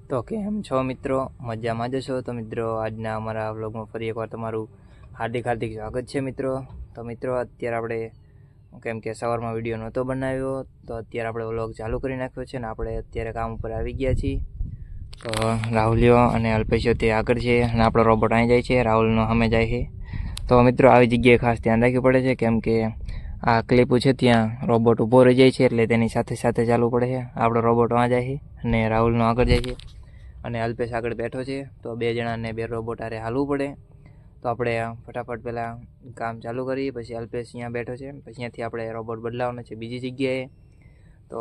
તો કેમ છો મિત્રો, મજામાં જ છો? તો મિત્રો આજના અમારા વ્લોગમાં ફરી એકવાર તમારું હાર્દિક સ્વાગત છે મિત્રો. તો મિત્રો અત્યારે આપણે કેમ કે સવારમાં વિડીયો નહોતો બનાવ્યો, તો અત્યારે આપણે વ્લોગ ચાલુ કરી નાખ્યો છે ને આપણે અત્યારે કામ ઉપર આવી ગયા છીએ. તો રાહુલિયો અને અલ્પેશો તે આગળ છે અને આપણો રોબોટ અહીં જાય છે, રાહુલનો સામે જાય છે. તો મિત્રો આવી જગ્યાએ ખાસ ધ્યાન રાખવું પડે છે, કેમ કે આ ક્લિપું છે ત્યાં રોબોટ ઊભો રહી જાય છે, એટલે તેની સાથે સાથે ચાલવું પડે છે. આપણો રોબોટ ત્યાં જાય છે અને રાહુલનો આગળ જાય છે અને અલ્પેશ આગળ બેઠો છે. તો બે જણાને બે રોબોટ આરે હાલવું પડે. તો આપણે ફટાફટ પહેલાં કામ ચાલુ કરીએ, પછી અલ્પેશ અહીંયા બેઠો છે, પછી અહીંયાથી આપણે રોબોટ બદલાવવાનો છે બીજી જગ્યાએ. તો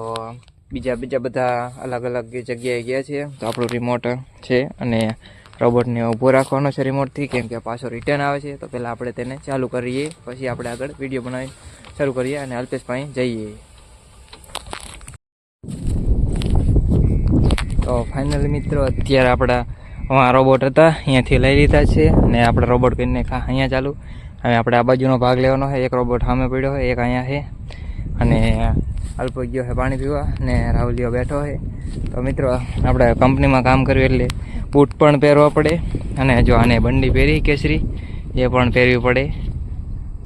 બીજા બધા અલગ અલગ જગ્યાએ ગયા છે. તો આપણું રિમોટ છે અને રોબોટને ઊભો રાખવાનો છે રિમોટથી, કેમ કે પાછો રિટર્ન આવે છે. તો પહેલાં આપણે તેને ચાલુ કરીએ, પછી આપણે આગળ વિડીયો બનાવી શરૂ કરીએ અને અલ્પેશ પાસે જઈએ. તો ફાઇનલી મિત્રો અત્યારે આપણા રોબોટ હતા અહીંયાથી લઈ લીધા છે અને આપણે રોબોટ કરીને અહીંયા ચાલુ. હવે આપણે આ બાજુનો ભાગ લેવાનો છે. એક રોબોટ સામે પડ્યો હોય, એક અહીંયા છે અને અલ્પો ગયો છે પાણી પીવા અને રાહુલિયો બેઠો છે. તો મિત્રો આપણે કંપનીમાં કામ કર્યું એટલે બૂટ પણ પહેરવા પડે, અને જો આને બંડી પહેરી કેસરી એ પણ પહેરવી પડે.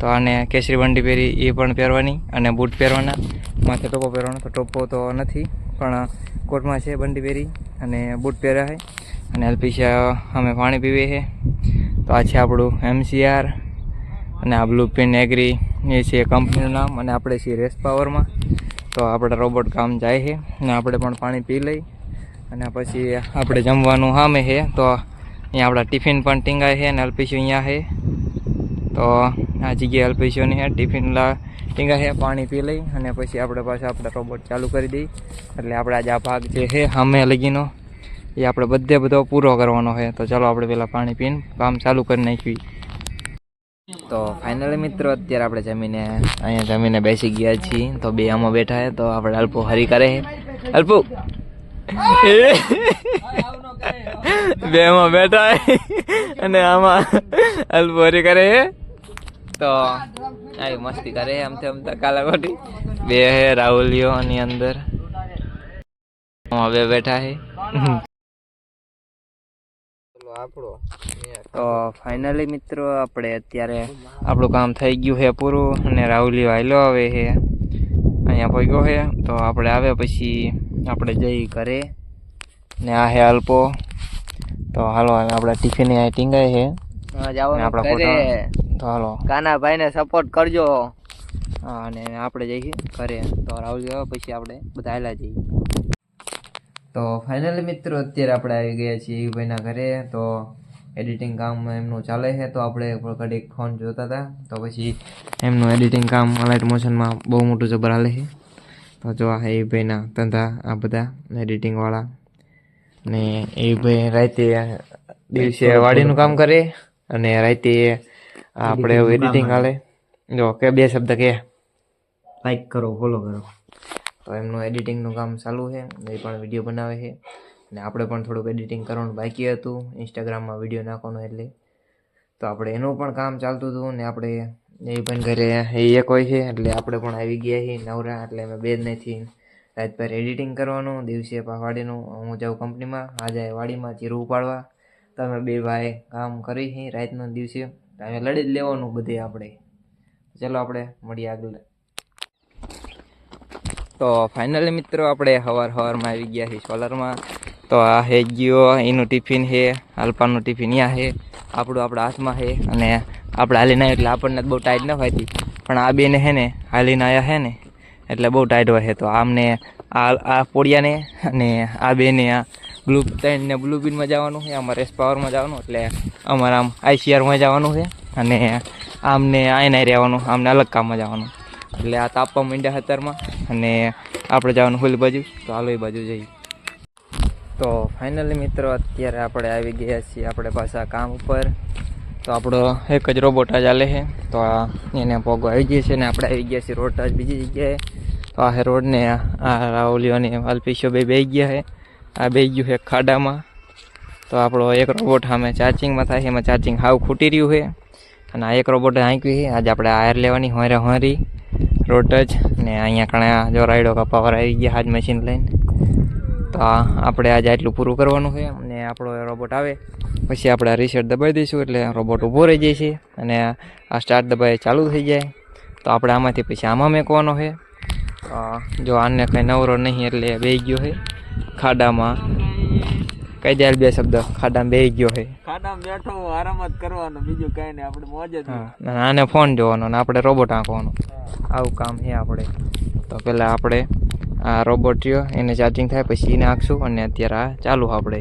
તો આને કેસરી બંડી પહેરી એ પણ પહેરવાની અને બૂટ પહેરવાના, માથે ટોપો પહેરવાનો. તો ટોપો તો નથી પણ કોટમાં છે બંડી પહેરી અને બૂટ પહેર્યા છે. અને અલ્પેશા અમે પાણી પીવીએ છે. તો આ છે આપણું MCR અને આ બ્લુપ્રિન્ટ એગ્રી એ છે કંપનીનું નામ, અને આપણે છીએ રેસ પાવરમાં. તો આપણે રોબોટ કામ જાય છે અને આપણે પણ પાણી પી લઈ અને પછી આપણે જમવાનું સામે છે. તો અહીંયા આપણા ટિફિન પણ ટીંગાય છે અને અલ્પેશો અહીંયા છે. તો આ જગ્યાએ અલ્પેશોની છે ટિફિન ટીંગા છે, પાણી પી લઈ અને પછી આપણે પાછા આપણે રોબોટ ચાલુ કરી દઈ. એટલે આપણે આજે આ ભાગ જે છે સામે લગીનો એ આપણે બધો પૂરો કરવાનો છે. તો ચાલો આપણે પહેલાં પાણી પીને કામ ચાલુ કરી નાખીએ. તો ફાઇનલી મિત્રો અત્યારે આપણે જમીને બેસી ગયા છીએ. તો બે આમાં બેઠા છે. તો આપણે અલ્પો હરી કરે છે. અલ્પુ બે આમાં બેઠા છે અને આમાં અલ્પો હરી કરે છે. તો આવી મસ્તી કરે છે આમથી આમ કાલા ખોટી. બે હે રાહુલિયો ની અંદર બે બેઠા છે. તો ફાઇનલી મિત્રો આપણે અત્યારે આપણું કામ થઈ ગયું છે પૂરું અને રાહુલિયો હાલ્યો આવે છે, અહીંયા પહોંચ્યો છે. તો આપણે આવ્યા પછી આપણે જઈ ઘરે ને આ હે અલ્પો. તો હાલો આપણા ટિફિન ટીંગાય છે આપણા ફોટા. તો હાલો કાનાભાઈ ને સપોર્ટ કરજો. હા, અને આપણે જઈએ ઘરે. તો રાહુલિયો પછી આપણે બધા હાલ્યા જઈએ. તો ફાઇનલી મિત્રો અત્યારે આપણે આવી ગયા છીએ ભાઈના ઘરે. તો એડિટિંગ કામ એમનું ચાલે છે. તો આપણે ઘડીક ફોન જોતા હતા. તો પછી એમનું એડિટિંગ કામ લાઇટ મોશનમાં બહુ મોટું જબર હાલે છે. તો જો આ એ ભાઈના ધંધા આ બધા એડિટિંગવાળા. ને એ ભાઈ રાતે દિવસે વાડીનું કામ કરે અને રાતે આપણે એડિટિંગ હાલે. જો કે બે શબ્દ કે લાઈક કરો, ફોલો કરો. તો એમનું એડિટિંગનું કામ ચાલુ છે, એ પણ વિડીયો બનાવે છે. અને આપણે પણ થોડુંક એડિટિંગ કરવાનું બાકી હતું, ઇન્સ્ટાગ્રામમાં વિડીયો નાખવાનું એટલે. તો આપણે એનું પણ કામ ચાલતું હતું ને આપણે એ પણ ઘરે એ એક હોય છે એટલે આપણે પણ આવી ગયા છીએ નવરા. એટલે અમે બે જ નથી રાત પર એડિટિંગ કરવાનું, દિવસે વાડીનું. હું જાઉં કંપનીમાં, આજે વાડીમાં ચીરું ઉપાડવા. તો અમે બે ભાઈ કામ કરી છીએ રાતના દિવસે. અમે લડી જ લેવાનું બધે આપણે. ચાલો આપણે મળીએ આગળ. તો ફાઇનલી મિત્રો આપણે સવારમાં આવી ગયા છીએ સોલરમાં. તો આ હે ગયો એનું ટિફિન છે, અલ્પાનું ટિફિન અહીંયા છે, આપણું આપણા હાથમાં છે. અને આપણે હાલીને આવ્યા એટલે આપણને બહુ ટાઈટ ન થતી, પણ આ બેને છે ને હાલીને આવ્યા છે ને એટલે બહુ ટાઈટ હોય છે. તો આમને આ પોડિયાને અને આ બેને આ બ્લુપ્રિન્ટમાં જવાનું છે, આમાં રેસ પાવરમાં જવાનું. એટલે અમારે આમ ICRમાં જવાનું છે અને આમને આઈને રહેવાનું, આમને અલગ કામમાં જવાનું. એટલે આ તાપવા માંડ્યા અત્યારમાં અને આપણે જવાનું હોલી બાજુ. તો હાલો એ બાજુ જઈએ. તો ફાઇનલી મિત્રો અત્યારે આપણે આવી ગયા છીએ આપણે પાછા કામ ઉપર. તો આપણો એક જ રોબોટ જ ચાલે છે. તો એને પોગો આવી ગયા છે ને આપણે આવી ગયા છીએ રોડ જ બીજી જગ્યાએ. તો આ રોડને આ રાહુલિયો અને અલ્પેશો બે ગયા છે. આ બે ગયું છે ખાડામાં. તો આપણો એક રોબોટ સામે ચાર્જિંગમાં થાય છે, એમાં ચાર્જિંગ હાવ ખૂટી રહ્યું છે. અને આ એક રોબોટ હાંક્યું છે. આજે આપણે આયર લેવાની હોરી રોટ જ ને અહીંયા કણે જો રાયડો કપાવાર આવી ગયા આજ મશીન લઈને. તો આપણે આજે આટલું પૂરું કરવાનું છે અને આપણો રોબોટ આવે પછી આપણે રીસેટ દબાવી દઈશું એટલે રોબોટ ઊભો રહી જાય છે અને આ સ્ટાર્ટ દબાવી ચાલુ થઈ જાય. તો આપણે આમાંથી પછી આમાં મેકવાનો છે. જો આને કંઈ નવરો નહીં એટલે બેસી ગયો છે ખાડામાં. કહી દે બે શબ્દ. ખાડામાં બેસી ગયો છે. ખાડામાં બેઠો આરામ જ કરવાનો, બીજું કઈ નહીં, આપણે મોજ જ. આને ફોન જોવાનો ને આપણે રોબોટ આંકવાનો. આવું કામ છે આપણે. તો પહેલાં આપણે આ રોબોટ રહ્યો એને ચાર્જિંગ થાય પછી એને આંકશું અને અત્યારે આ ચાલુ આપણે